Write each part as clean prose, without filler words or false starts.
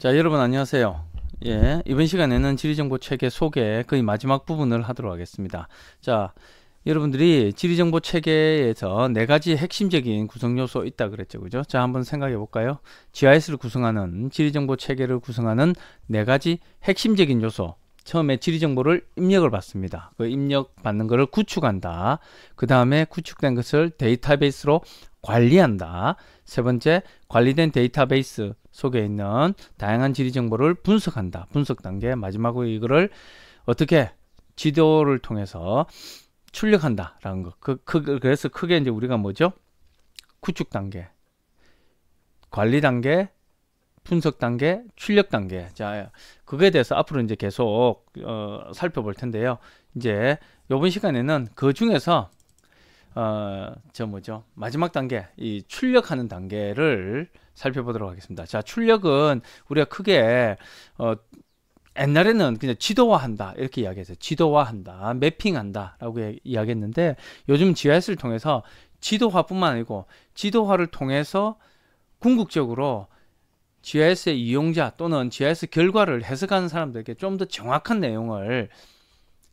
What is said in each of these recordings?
자, 여러분 안녕하세요. 예, 이번 시간에는 지리정보 체계 소개 거의 마지막 부분을 하도록 하겠습니다. 자, 여러분들이 지리정보 체계에서 네 가지 핵심적인 구성 요소 있다 그랬죠, 그죠? 자, 한번 생각해 볼까요? GIS를 구성하는 지리정보 체계를 구성하는 네 가지 핵심적인 요소. 처음에 지리정보를 입력을 받습니다. 그 입력 받는 것을 구축한다. 그 다음에 구축된 것을 데이터베이스로 관리한다. 세 번째, 관리된 데이터베이스 속에 있는 다양한 지리 정보를 분석한다. 분석 단계. 마지막으로 이거를 어떻게 지도를 통해서 출력한다 라는 거. 그래서 크게 이제 우리가 뭐죠? 구축 단계, 관리 단계, 분석 단계, 출력 단계. 자, 그거에 대해서 앞으로 이제 계속 살펴볼 텐데요. 이제 이번 시간에는 그 중에서 마지막 단계, 이 출력하는 단계를 살펴보도록 하겠습니다. 자, 출력은 우리가 크게 옛날에는 그냥 지도화한다 이렇게 이야기했어요. 지도화한다, 매핑한다 라고 이야기했는데, 요즘 GIS를 통해서 지도화뿐만 아니고 지도화를 통해서 궁극적으로 GIS의 이용자 또는 GIS 결과를 해석하는 사람들에게 좀 더 정확한 내용을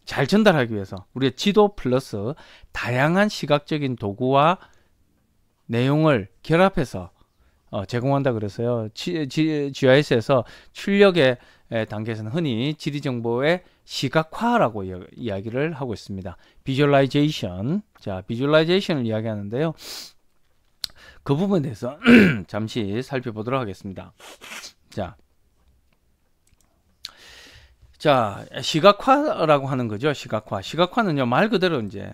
잘 전달하기 위해서 우리의 지도 플러스 다양한 시각적인 도구와 내용을 결합해서 제공한다 그래서요. GIS에서 출력의 단계에서는 흔히 지리정보의 시각화라고 이야기를 하고 있습니다. 비주얼라이제이션. 자, 비주얼라이제이션을 이야기하는데요. 그 부분에 대해서 잠시 살펴보도록 하겠습니다. 자, 시각화라고 하는 거죠. 시각화. 시각화는요, 말 그대로 이제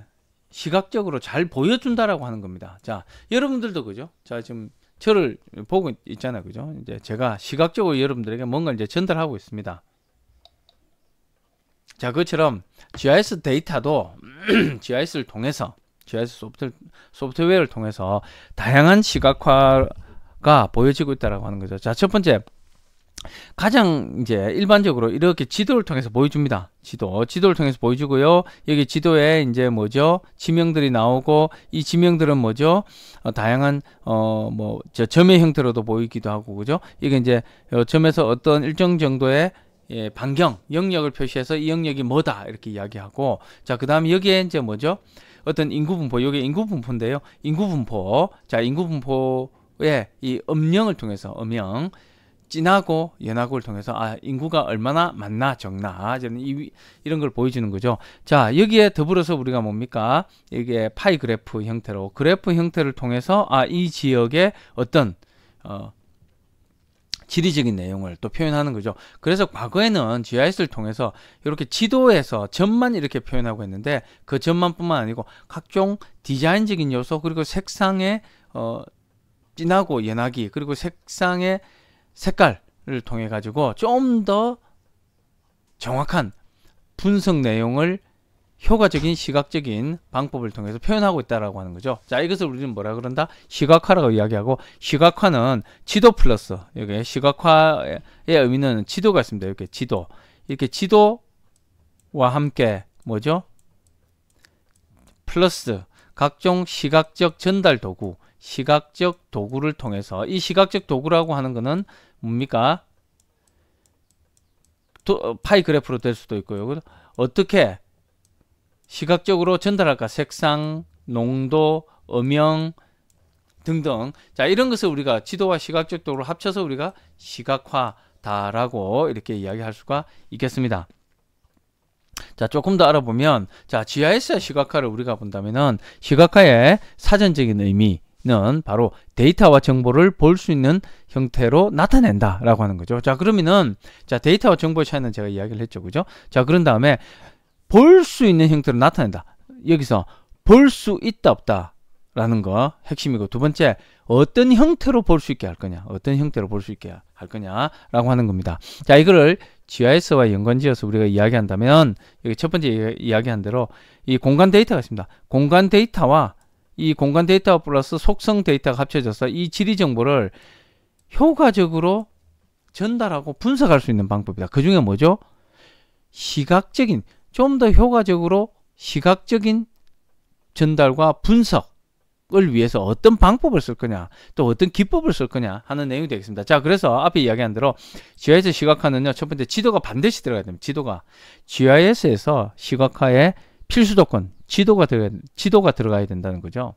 시각적으로 잘 보여준다라고 하는 겁니다. 자, 여러분들도 그죠? 자, 지금 저를 보고 있잖아요. 그죠? 이제 제가 시각적으로 여러분들에게 뭔가 이제 전달하고 있습니다. 자, 그것처럼 GIS 데이터도 GIS를 통해서, GIS 소프트웨어를 통해서 다양한 시각화가 보여지고 있다라고 하는 거죠. 자, 첫 번째. 가장 이제 일반적으로 이렇게 지도를 통해서 보여줍니다. 지도를 통해서 보여주고요. 여기 지도에 이제 뭐죠? 지명들이 나오고, 이 지명들은 뭐죠? 다양한 점의 형태로도 보이기도 하고, 그죠? 이게 이제 점에서 어떤 일정 정도의 반경, 영역을 표시해서 이 영역이 뭐다 이렇게 이야기하고, 자, 그 다음에 여기에 이제 뭐죠? 어떤 인구분포, 여기 인구분포인데요. 인구분포, 자, 인구분포의 이 음영을 통해서 진하고 연하고를 통해서 인구가 얼마나 많나 적나 이런 걸 보여주는 거죠. 자, 여기에 더불어서 우리가 뭡니까? 이게 파이 그래프 형태로, 그래프 형태를 통해서 이 지역의 어떤 지리적인 내용을 또 표현하는 거죠. 그래서 과거에는 GIS를 통해서 이렇게 지도에서 점만 이렇게 표현하고 했는데, 그 점만 뿐만 아니고 각종 디자인적인 요소, 그리고 색상의 진하고 연하기, 그리고 색상의 색깔을 통해 가지고 좀 더 정확한 분석 내용을 효과적인 시각적인 방법을 통해서 표현하고 있다라고 하는 거죠. 자, 이것을 우리는 뭐라 그런다? 시각화라고 이야기하고, 시각화는 지도 플러스, 여기 시각화의 의미는 지도가 있습니다. 이렇게 지도, 이렇게 지도와 함께 뭐죠? 플러스 각종 시각적 전달 도구, 시각적 도구를 통해서, 이 시각적 도구라고 하는 거는 뭡니까? 파이 그래프로 될 수도 있고요. 어떻게 시각적으로 전달할까? 색상, 농도, 음영 등등. 자, 이런 것을 우리가 지도와 시각적 도구를 합쳐서 우리가 시각화다라고 이렇게 이야기할 수가 있겠습니다. 자, 조금 더 알아보면, 자, GIS의 시각화를 우리가 본다면은, 시각화의 사전적인 의미는 바로 데이터와 정보를 볼 수 있는 형태로 나타낸다 라고 하는 거죠. 자, 그러면은, 자, 데이터와 정보의 차이는 제가 이야기를 했죠. 그죠? 자, 그런 다음에 볼 수 있는 형태로 나타낸다. 여기서 볼 수 있다 없다 라는 거 핵심이고, 두 번째, 어떤 형태로 볼 수 있게 할 거냐, 어떤 형태로 볼 수 있게 할 거냐 라고 하는 겁니다. 자, 이거를 GIS와 연관지어서 우리가 이야기한다면, 여기 첫 번째 이야기한 대로 이 공간 데이터가 있습니다. 공간 데이터와 이 공간 데이터 플러스 속성 데이터가 합쳐져서 이 지리 정보를 효과적으로 전달하고 분석할 수 있는 방법이다. 그 중에 뭐죠? 시각적인, 좀 더 효과적으로 시각적인 전달과 분석, 을 위해서 어떤 방법을 쓸 거냐, 또 어떤 기법을 쓸 거냐 하는 내용이 되겠습니다. 자, 그래서 앞에 이야기한 대로 GIS 시각화는요, 첫 번째 지도가 반드시 들어가야 됩니다. 지도가 GIS에서 시각화의 필수 조건, 지도가 들어가야 된다는 거죠.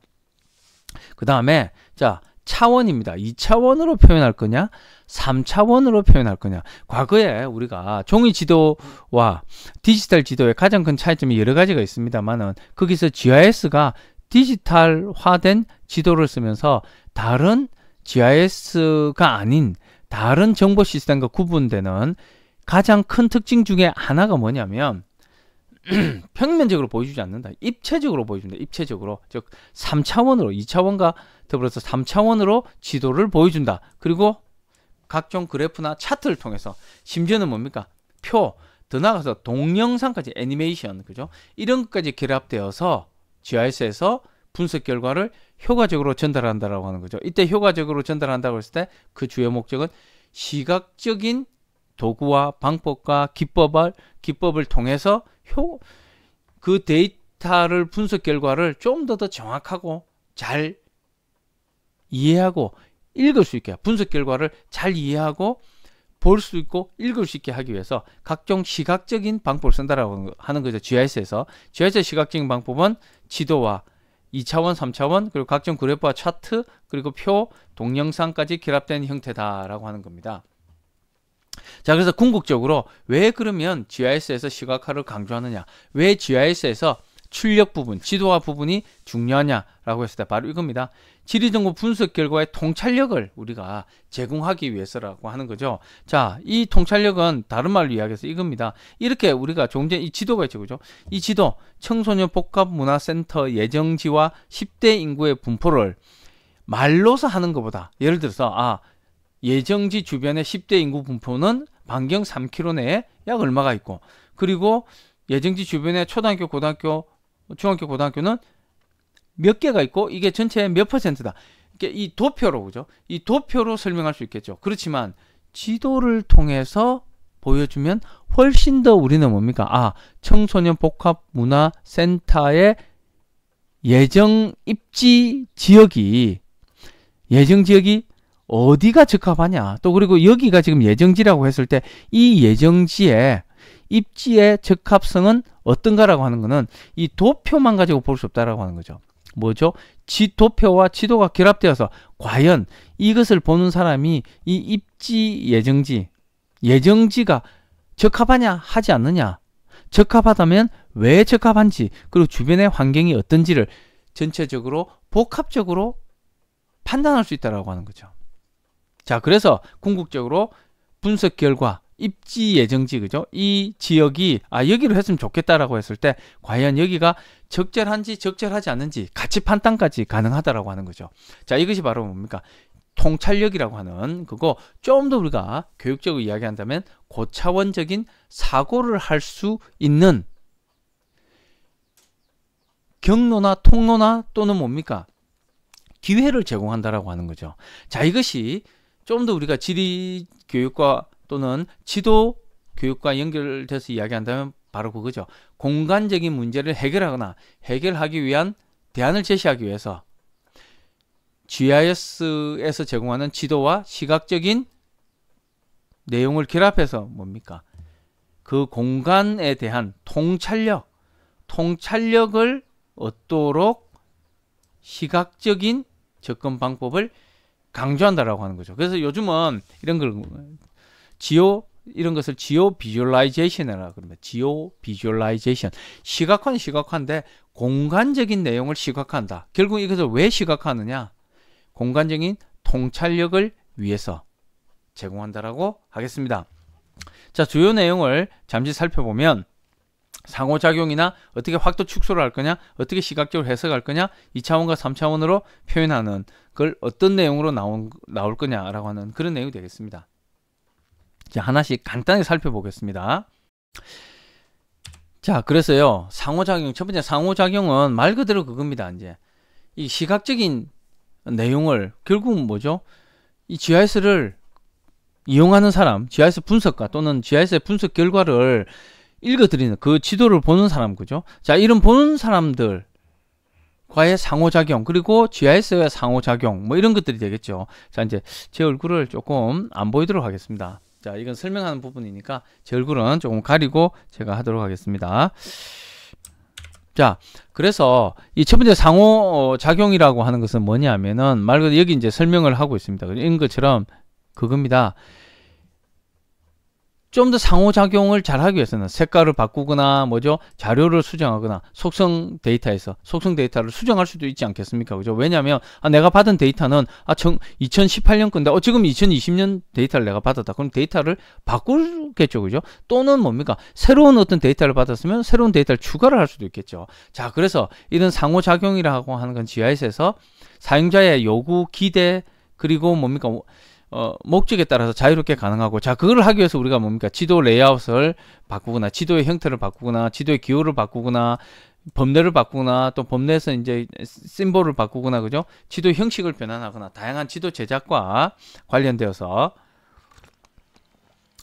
그 다음에 자, 차원입니다. 2차원으로 표현할 거냐, 3차원으로 표현할 거냐. 과거에 우리가 종이 지도와 디지털 지도의 가장 큰 차이점이 여러 가지가 있습니다만은, 거기서 GIS가 디지털화된 지도를 쓰면서 다른 GIS가 아닌 다른 정보 시스템과 구분되는 가장 큰 특징 중에 하나가 뭐냐면 평면적으로 보여주지 않는다. 입체적으로 보여준다. 입체적으로. 즉 3차원으로, 2차원과 더불어서 3차원으로 지도를 보여준다. 그리고 각종 그래프나 차트를 통해서, 심지어는 뭡니까? 표, 더 나아가서 동영상까지, 애니메이션, 그죠? 이런 것까지 결합되어서 GIS에서 분석 결과를 효과적으로 전달한다라고 하는 거죠. 이때 효과적으로 전달한다고 했을 때 그 주요 목적은 시각적인 도구와 방법과 기법을 통해서 그 데이터를 분석 결과를 좀 더 정확하고 잘 이해하고 읽을 수 있게, 분석 결과를 잘 이해하고 볼 수 있고 읽을 수 있게 하기 위해서 각종 시각적인 방법을 쓴다라고 하는 거죠. GIS에서. GIS의 시각적인 방법은 지도와 2차원, 3차원, 그리고 각종 그래프와 차트, 그리고 표, 동영상까지 결합된 형태다라고 하는 겁니다. 자, 그래서 궁극적으로 왜 그러면 GIS에서 시각화를 강조하느냐, 왜 GIS에서 출력 부분, 지도화 부분이 중요하냐라고 했을 때 바로 이겁니다. 지리정보 분석 결과의 통찰력을 우리가 제공하기 위해서라고 하는 거죠. 자, 이 통찰력은 다른 말로 이야기해서 이겁니다. 이렇게 우리가 조금 전에 이 지도가 있죠, 그죠? 이 지도, 청소년 복합문화센터 예정지와 10대 인구의 분포를 말로서 하는 것보다, 예를 들어서 예정지 주변의 10대 인구 분포는 반경 3km 내에 약 얼마가 있고, 그리고 예정지 주변의 초등학교, 고등학교, 중학교, 고등학교는 몇 개가 있고 이게 전체의 몇 %다. 이 도표로, 그죠? 이 도표로 설명할 수 있겠죠. 그렇지만 지도를 통해서 보여주면 훨씬 더 우리는 뭡니까? 청소년 복합문화센터의 예정 입지 지역이, 예정 지역이 어디가 적합하냐, 또 그리고 여기가 지금 예정지라고 했을 때 이 예정지의 입지의 적합성은 어떤가라고 하는 거는 이 도표만 가지고 볼 수 없다라고 하는 거죠. 뭐죠? 도표와 지도가 결합되어서 과연 이것을 보는 사람이 이 입지 예정지가 적합하냐 하지 않느냐, 적합하다면 왜 적합한지, 그리고 주변의 환경이 어떤지를 전체적으로 복합적으로 판단할 수 있다라고 하는 거죠. 자, 그래서 궁극적으로 분석 결과, 입지 예정지, 그죠? 이 지역이 여기로 했으면 좋겠다라고 했을 때 과연 여기가 적절한지 적절하지 않은지 가치 판단까지 가능하다라고 하는 거죠. 자, 이것이 바로 뭡니까? 통찰력이라고 하는 그거. 좀 더 우리가 교육적으로 이야기한다면 고차원적인 사고를 할 수 있는 경로나 통로나 또는 뭡니까? 기회를 제공한다라고 하는 거죠. 자, 이것이 좀 더 우리가 지리 교육과 또는 지도 교육과 연결돼서 이야기한다면 바로 그거죠. 공간적인 문제를 해결하거나 해결하기 위한 대안을 제시하기 위해서 GIS에서 제공하는 지도와 시각적인 내용을 결합해서 뭡니까? 그 공간에 대한 통찰력을 얻도록 시각적인 접근 방법을 강조한다라고 하는 거죠. 그래서 요즘은 이런 것을 지오 비주얼라이제이션이라고 그럽니다. 지오 비주얼라이제이션. 시각화는 시각화인데 공간적인 내용을 시각화한다. 결국 이것을 왜 시각화하느냐? 공간적인 통찰력을 위해서 제공한다라고 하겠습니다. 자, 주요 내용을 잠시 살펴보면 상호작용이나 어떻게 확도 축소를 할 거냐, 어떻게 시각적으로 해석할 거냐, 2차원과 3차원으로 표현하는 걸 어떤 내용으로 나올 거냐라고 하는 그런 내용이 되겠습니다. 자, 하나씩 간단하게 살펴보겠습니다. 자, 그래서요, 상호작용, 첫 번째 상호작용은 말 그대로 그겁니다. 이제 이 시각적인 내용을 결국은 뭐죠? 이 GIS를 이용하는 사람, GIS 분석가 또는 GIS의 분석 결과를 읽어드리는 그 지도를 보는 사람, 그죠? 자, 이런 보는 사람들 과의 상호작용, 그리고 GIS의 상호작용, 뭐 이런 것들이 되겠죠. 자, 이제 제 얼굴을 조금 안 보이도록 하겠습니다. 자, 이건 설명하는 부분이니까 제 얼굴은 조금 가리고 제가 하도록 하겠습니다. 자, 그래서 이 첫 번째 상호작용이라고 하는 것은 뭐냐면은 말 그대로 여기 이제 설명을 하고 있습니다. 이런 것처럼 그겁니다. 좀 더 상호작용을 잘 하기 위해서는 색깔을 바꾸거나 뭐죠? 자료를 수정하거나 속성 데이터를 수정할 수도 있지 않겠습니까? 그죠? 왜냐하면 내가 받은 데이터는 2018년 건데 지금 2020년 데이터를 내가 받았다. 그럼 데이터를 바꾸겠죠. 그죠? 또는 뭡니까? 새로운 어떤 데이터를 받았으면 새로운 데이터를 추가를 할 수도 있겠죠. 자, 그래서 이런 상호작용이라고 하는 건 GIS에서 사용자의 요구, 기대, 그리고 뭡니까? 목적에 따라서 자유롭게 가능하고, 자, 그걸 하기 위해서 우리가 뭡니까? 지도 레이아웃을 바꾸거나, 지도의 형태를 바꾸거나, 지도의 기호를 바꾸거나, 범례를 바꾸거나, 또 범례에서 이제 심볼을 바꾸거나, 그죠? 지도 형식을 변환하거나, 다양한 지도 제작과 관련되어서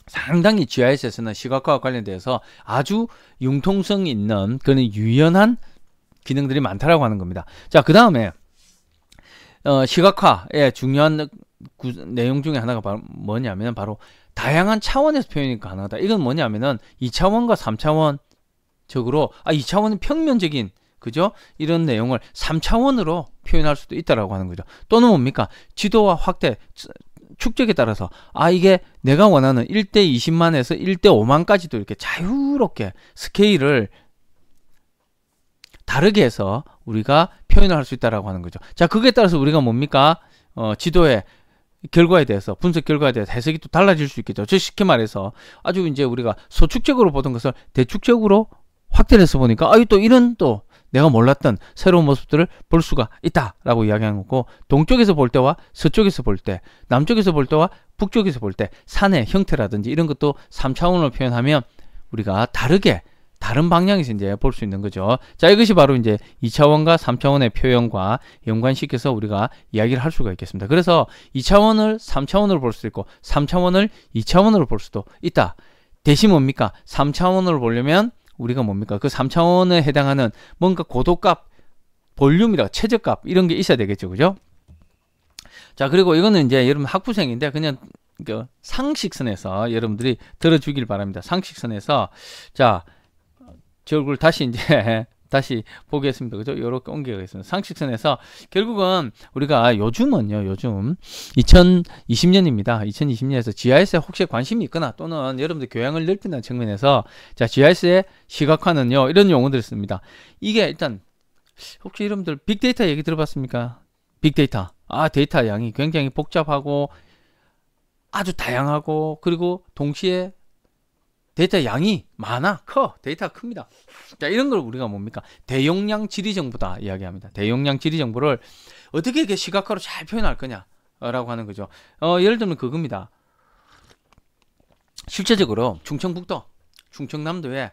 상당히 GIS에서는 시각화와 관련되어서 아주 융통성 있는 그런 유연한 기능들이 많다라고 하는 겁니다. 자, 그 다음에 시각화의 중요한 내용 중에 하나가 뭐냐면 바로 다양한 차원에서 표현이 가능하다. 이건 뭐냐면은 2차원과 3차원적으로 2차원은 평면적인, 그죠? 이런 내용을 3차원으로 표현할 수도 있다라고 하는 거죠. 또는 뭡니까? 지도와 확대 축적에 따라서 이게 내가 원하는 1대 20만에서 1대 5만까지도 이렇게 자유롭게 스케일을 다르게 해서 우리가 표현을 할 수 있다라고 하는 거죠. 자, 그거에 따라서 우리가 뭡니까? 지도의 결과에 대해서, 분석 결과에 대해서 해석이 또 달라질 수 있겠죠. 즉, 쉽게 말해서 아주 이제 우리가 소축적으로 보던 것을 대축적으로 확대를 해서 보니까 또 이런 또 내가 몰랐던 새로운 모습들을 볼 수가 있다라고 이야기하는 거고, 동쪽에서 볼 때와 서쪽에서 볼 때, 남쪽에서 볼 때와 북쪽에서 볼 때 산의 형태라든지 이런 것도 3차원으로 표현하면 우리가 다른 방향에서 이제 볼 수 있는 거죠. 자, 이것이 바로 이제 2차원과 3차원의 표현과 연관시켜서 우리가 이야기를 할 수가 있겠습니다. 그래서 2차원을 3차원으로 볼 수도 있고 3차원을 2차원으로 볼 수도 있다. 대신 뭡니까? 3차원으로 보려면 우리가 뭡니까? 그 3차원에 해당하는 뭔가 고도값, 볼륨이라 최저값 이런 게 있어야 되겠죠. 그죠? 자, 그리고 이거는 이제 여러분 학부생인데 그냥 그 상식선에서 여러분들이 들어주길 바랍니다. 상식선에서 자, 제 얼굴 다시 이제 다시 보겠습니다. 그죠? 이렇게 옮겨가겠습니다. 상식선에서 결국은 우리가 요즘 2020년입니다. 2020년에서 GIS에 혹시 관심이 있거나 또는 여러분들 교양을 넓힌다는 측면에서 자, GIS의 시각화는요, 이런 용어들을 씁니다. 이게 일단 혹시 여러분들 빅데이터 얘기 들어봤습니까? 빅데이터. 데이터 양이 굉장히 복잡하고 아주 다양하고 그리고 동시에 데이터 양이 많아, 데이터가 큽니다. 자, 이런 걸 우리가 뭡니까? 대용량 지리 정보다 이야기합니다. 대용량 지리 정보를 어떻게 이렇게 시각화로 잘 표현할 거냐라고 하는 거죠. 예를 들면 그겁니다. 실제적으로 충청북도, 충청남도에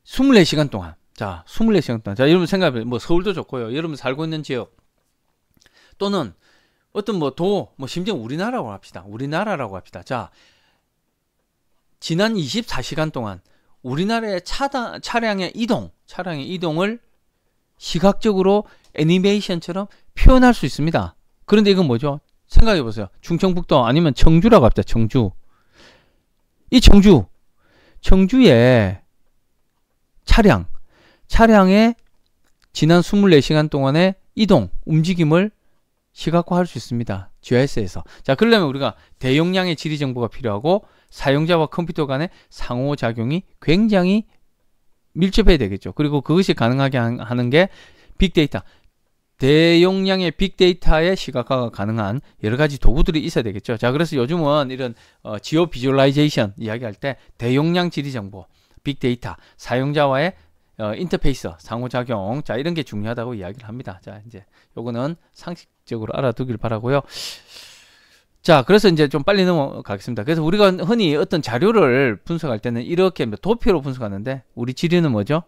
24시간 동안, 자, 24시간 동안, 자, 여러분 생각해보세요. 뭐 서울도 좋고요. 여러분 살고 있는 지역 또는 어떤 심지어 우리나라라고 합시다. 자, 지난 24시간 동안 우리나라의 차량의 이동을 시각적으로 애니메이션처럼 표현할 수 있습니다. 그런데 이건 뭐죠? 생각해 보세요. 충청북도 아니면 청주라고 합시다. 청주. 이 청주의 차량의 지난 24시간 동안의 움직임을 시각화할 수 있습니다. GIS에서. 자, 그러려면 우리가 대용량의 지리 정보가 필요하고 사용자와 컴퓨터 간의 상호작용이 굉장히 밀접해야 되겠죠. 그리고 그것이 가능하게 하는 게 빅데이터. 대용량의 빅데이터의 시각화가 가능한 여러 가지 도구들이 있어야 되겠죠. 자, 그래서 요즘은 이런 지오 비주얼라이제이션 이야기할 때 대용량 지리 정보, 빅데이터, 사용자와의 인터페이스, 상호작용, 자, 이런 게 중요하다고 이야기를 합니다. 자, 이제 요거는 상식적으로 알아두길 바라고요. 자, 그래서 이제 좀 빨리 넘어가겠습니다. 그래서 우리가 흔히 어떤 자료를 분석할 때는 이렇게 도표로 분석하는데 우리 지리는 뭐죠?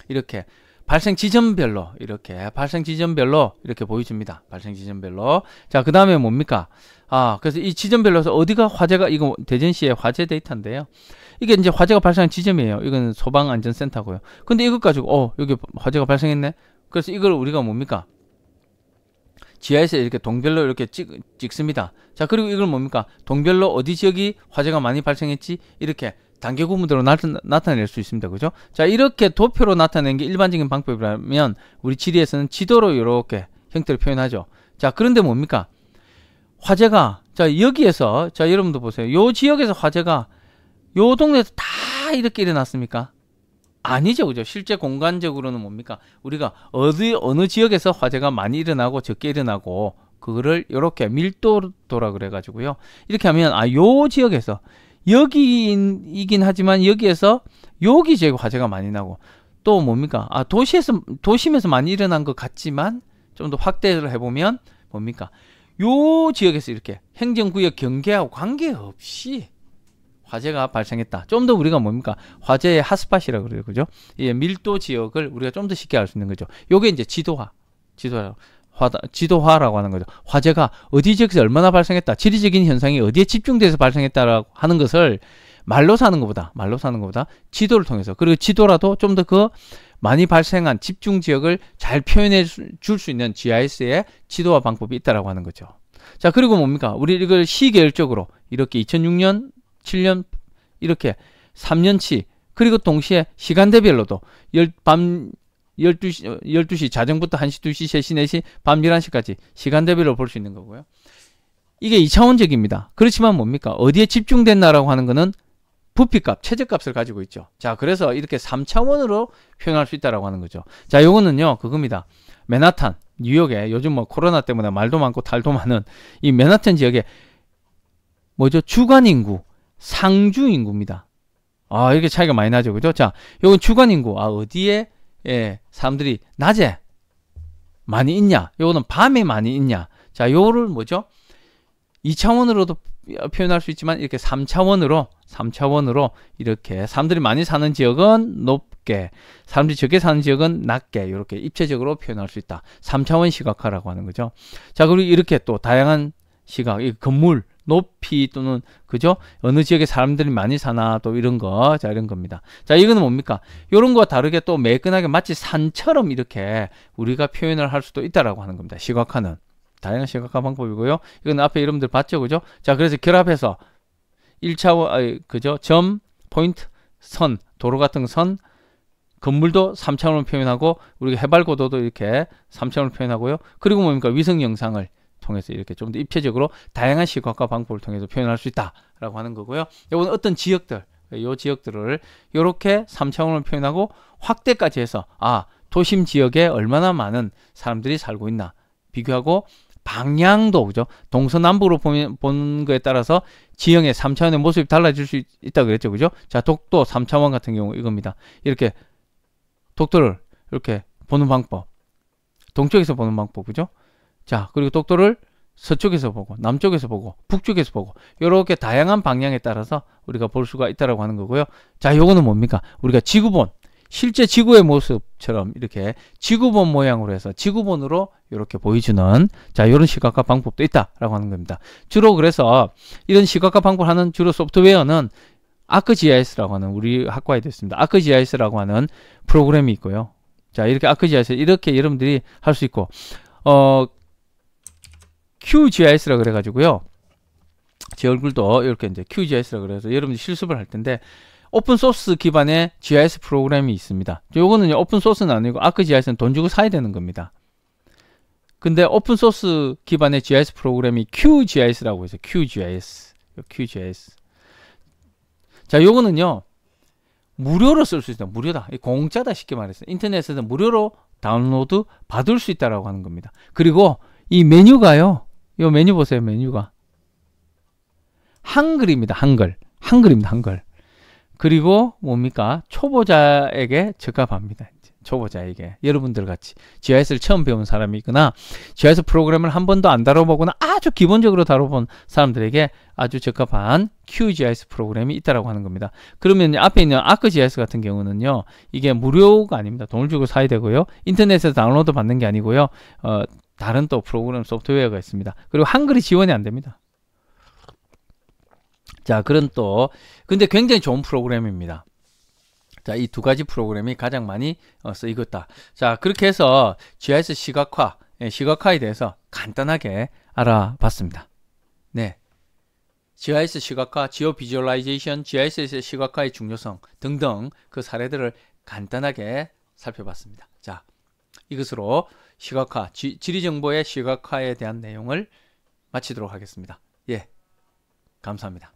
이렇게 발생 지점별로 이렇게 보여줍니다. 발생 지점별로. 자, 그 다음에 뭡니까? 그래서 이 지점별로서 어디가 화재가, 이거 대전시의 화재 데이터인데요. 이게 이제 화재가 발생한 지점이에요. 이건 소방안전센터고요. 근데 이것 가지고 여기 화재가 발생했네. 그래서 이걸 우리가 뭡니까? GIS에 이렇게 동별로 이렇게 찍습니다. 자, 그리고 이걸 뭡니까? 동별로 어디 지역이 화재가 많이 발생했지? 이렇게 단계 구분으로 나타낼 수 있습니다. 그죠? 자, 이렇게 도표로 나타내는 게 일반적인 방법이라면 우리 지리에서는 지도로 이렇게 형태를 표현하죠. 자, 그런데 뭡니까? 화재가, 자, 여기에서, 자, 여러분도 보세요. 요 지역에서 화재가 요 동네에서 다 이렇게 일어났습니까? 아니죠. 그죠? 실제 공간적으로는 뭡니까? 우리가 어느 지역에서 화재가 많이 일어나고 적게 일어나고, 그거를 이렇게 밀도도라 그래가지고요. 이렇게 하면, 요 지역에서, 여기이긴 하지만 여기에서 여기 지역에 화재가 많이 나고, 또 뭡니까? 도심에서 많이 일어난 것 같지만, 좀 더 확대를 해보면, 뭡니까? 요 지역에서 이렇게 행정구역 경계하고 관계없이 화재가 발생했다. 좀 더 우리가 뭡니까? 화재의 핫스팟이라고 그래요. 그죠? 이 밀도 지역을 우리가 좀 더 쉽게 알 수 있는 거죠. 요게 이제 지도화라고 하는 거죠. 화재가 어디 지역에서 얼마나 발생했다. 지리적인 현상이 어디에 집중돼서 발생했다라고 하는 것을 말로 사는 것보다 지도를 통해서, 그리고 지도라도 좀 더 그 많이 발생한 집중 지역을 잘 표현해 줄 수 있는 GIS의 지도화 방법이 있다라고 하는 거죠. 자, 그리고 뭡니까? 우리 이걸 시계열적으로 이렇게 2006년 7년 이렇게 3년치, 그리고 동시에 시간대별로도 밤 12시 자정부터 1시, 2시, 3시, 4시, 밤 11시까지 시간대별로 볼 수 있는 거고요. 이게 2차원적입니다. 그렇지만 뭡니까? 어디에 집중됐나라고 하는 거는 부피값, 최저값을 가지고 있죠. 자, 그래서 이렇게 3차원으로 표현할 수 있다라고 하는 거죠. 자, 요거는요, 그겁니다. 맨하탄, 뉴욕에 요즘 뭐 코로나 때문에 말도 많고 탈도 많은 이 맨하탄 지역에 뭐죠? 주간 인구, 상주 인구입니다. 이렇게 차이가 많이 나죠. 그죠? 자, 요건 주간 인구. 어디에 사람들이 낮에 많이 있냐? 요거는 밤에 많이 있냐? 자, 요를 뭐죠? 2차원으로도 표현할 수 있지만 이렇게 3차원으로 이렇게 사람들이 많이 사는 지역은 높게, 사람들이 적게 사는 지역은 낮게, 이렇게 입체적으로 표현할 수 있다. 3차원 시각화라고 하는 거죠. 자, 그리고 이렇게 또 다양한 시각, 이 건물 높이 또는 그죠? 어느 지역에 사람들이 많이 사나, 또 이런 거. 자, 이런 겁니다. 자, 이거는 뭡니까? 이런 거와 다르게 또 매끈하게 마치 산처럼 이렇게 우리가 표현을 할 수도 있다라고 하는 겁니다. 시각화는 다양한 시각화 방법이고요. 이건 앞에 여러분들 봤죠, 그죠? 자, 그래서 결합해서 1차원, 그죠? 점, 포인트, 선, 도로 같은 선, 건물도 3차원으로 표현하고, 우리가 해발고도도 이렇게 3차원으로 표현하고요. 그리고 뭡니까? 위성 영상을 통해서 이렇게 좀 더 입체적으로 다양한 시각화 방법을 통해서 표현할 수 있다라고 하는 거고요. 이건 어떤 지역들, 이 지역들을 이렇게 3차원으로 표현하고 확대까지 해서 도심 지역에 얼마나 많은 사람들이 살고 있나 비교하고, 방향도 그죠? 동서남북으로 보는 거에 따라서 지형의 3차원의 모습이 달라질 수 있다고 그랬죠. 그죠? 자, 독도 3차원 같은 경우 이겁니다. 이렇게 독도를 이렇게 보는 방법, 동쪽에서 보는 방법, 그죠? 자, 그리고 독도를 서쪽에서 보고, 남쪽에서 보고, 북쪽에서 보고, 이렇게 다양한 방향에 따라서 우리가 볼 수가 있다라고 하는 거고요. 자, 요거는 뭡니까? 우리가 지구본, 실제 지구의 모습처럼 이렇게 지구본 모양으로 해서 지구본으로 이렇게 보여주는, 자, 이런 시각화 방법도 있다라고 하는 겁니다. 주로 그래서 이런 시각화 방법을 하는 주로 소프트웨어는 ArcGIS라고 하는, 우리 학과에 됐습니다. ArcGIS라고 하는 프로그램이 있고요. 자, 이렇게 ArcGIS 이렇게 여러분들이 할 수 있고, QGIS라 그래가지고요. 제 얼굴도 이렇게 이제 QGIS라 그래서 여러분들이 실습을 할 텐데, 오픈소스 기반의 GIS 프로그램이 있습니다. 요거는 오픈소스는 아니고 ArcGIS는 돈 주고 사야 되는 겁니다. 근데 오픈소스 기반의 GIS 프로그램이 QGIS라고 해서 QGIS. 자, 요거는요, 무료로 쓸 수 있다. 무료다. 공짜다, 쉽게 말해서. 인터넷에서 무료로 다운로드 받을 수 있다라고 하는 겁니다. 그리고 이 메뉴가요, 요 메뉴 보세요. 메뉴가 한글입니다. 한글입니다. 그리고 뭡니까? 초보자에게 적합합니다. 초보자에게, 여러분들 같이 GIS를 처음 배운 사람이 있거나 GIS 프로그램을 한 번도 안 다뤄보거나 아주 기본적으로 다뤄본 사람들에게 아주 적합한 QGIS 프로그램이 있다라고 하는 겁니다. 그러면 앞에 있는 ArcGIS 같은 경우는요, 이게 무료가 아닙니다. 돈을 주고 사야 되고요. 인터넷에서 다운로드 받는 게 아니고요. 다른 또 프로그램 소프트웨어가 있습니다. 그리고 한글이 지원이 안 됩니다. 자, 그런 또 근데 굉장히 좋은 프로그램입니다. 자, 이 두 가지 프로그램이 가장 많이 쓰이겠다. 자, 그렇게 해서 GIS 시각화, 시각화에 대해서 간단하게 알아봤습니다. 네. GIS 시각화, 지오 비주얼라이제이션, GIS의 시각화의 중요성 등등 그 사례들을 간단하게 살펴봤습니다. 자, 이것으로 시각화, 지리정보의 시각화에 대한 내용을 마치도록 하겠습니다. 예, 감사합니다.